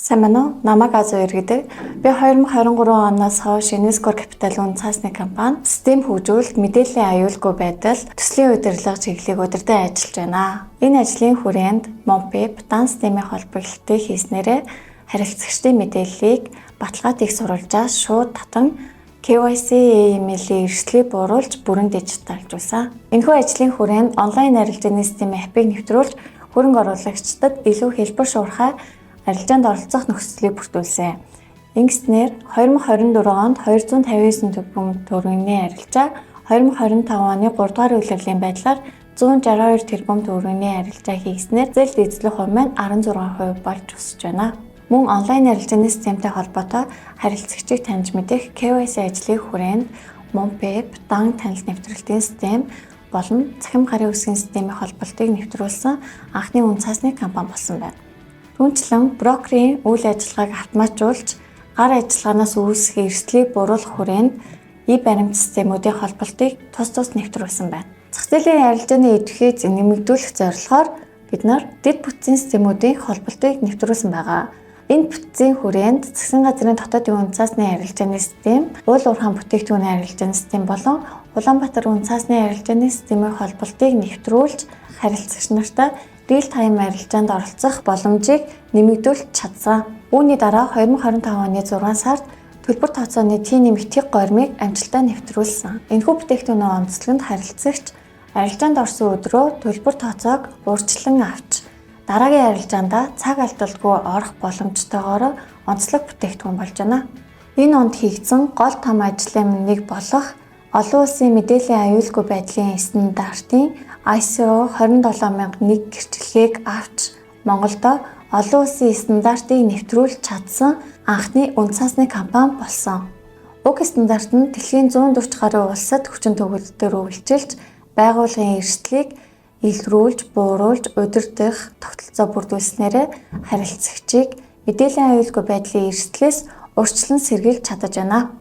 Сайн байна уу? Намайг Азуу иргэдэг. Би 2023 оноос хойш Unesco Capital One цаасны компани систем хөгжүүлэлт, мэдээллийн аюулгүй байдал, төслийн удирдлага чиглэлийг удирдан ажиллаж байна. Энэ ажлын хүрээнд Monpip дан системийн холбогдлолтыг хийснээрээ харилцагчдын мэдээллийг баталгаат их сурвалжаас шууд татан KYC AML-ийн эрсдлийг бууруулж бүрэн дижиталжуулсан. Энэхүү ажлын хүрээнд онлайн арилжааны системийн апыг нэвтрүүлж хөрөнгө оруулагчдад илүү хэлбэр шуурхай арилжаанд оролцох нөхцөлийг бүрдүүлсэн. Ингэснээр 2024 онд 259 тэрбум төгрөгийн арилжаа, 2025 оны 3 дугаар үйлрлийн байдлаар 162 тэрбум төгрөгийн арилжаа хийснээр зээл эзлэх хувь маань 16% болж өсөж байна. Мөн онлайн арилжааны системтэй холбоотой харилцагчийг таньж мэдэх KYC ажлын хүрээнд Monpip дан танил нэвтрүүлтийн систем болон цахим гарын үсгийн системийн холболтыг нэвтрүүлсэн анхны үн цасны компани болсон байна. Түүнчлэн брокерийн үйл ажиллагааг автоматжуулж гар ажиллагаанаас үүсэх эрсдлийг бууруулах хүрээнд баримт системүүдийн холболтыг тус нэвтрүүлсэн байна. Зах зээлийн арилжааны идэвхийг нэмэгдүүлэх зорилгоор бид дэд бүтцийн системүүдийн холболтыг нэвтрүүлсэн байгаа. Энэ бүтцийн хүрээнд засгийн газрын дотоодын үн цасны арилжааны систем, уул уурхайн бүтээгдэхүүний арилжааны систем болон Улаанбаатар үн цасны арилжааны системийн холболтыг нэвтрүүлж харилцагч нартай real time арилжаанд оролцох боломжийг нэмэгдүүлж чадсан. Үүний дараа 2025 оны 6 сард төлбөр тооцооны T-ний мэтгий гормыг амжилттай нэвтрүүлсэн. Энэхүү бүтээгдэхүүний онцлогт харилцагч арилжаанд орсон өдрөө төлбөр тооцоог урьдчилан авч дараагийн арилжаанда цаг алдалгүй орох боломжтойгоор онцлог бүтээгдэхүүн болж байна. Энэ онд хийгдсэн гол том ажлын нэг болох олон улсын мэдээллийн аюулгүй байдлын стандартын ISO 27001 гэрчлэгийг авч Монголдо олон улсын стандартыг нэвтрүүлж чадсан анхны үн цасны компани болсон. Уг стандарт нь дэлхийн 140 гаруй улсад хүчин төгөлдөр үйлчилж байгууллагын эрсдлийг илрүүлж, бууруулж, удирдах тогтолцоо бүрдүүлснээр харилцагчийг мэдээллийн аюулгүй байдлын эрсдлээс урьдчилан сэргийлж чадаж байна.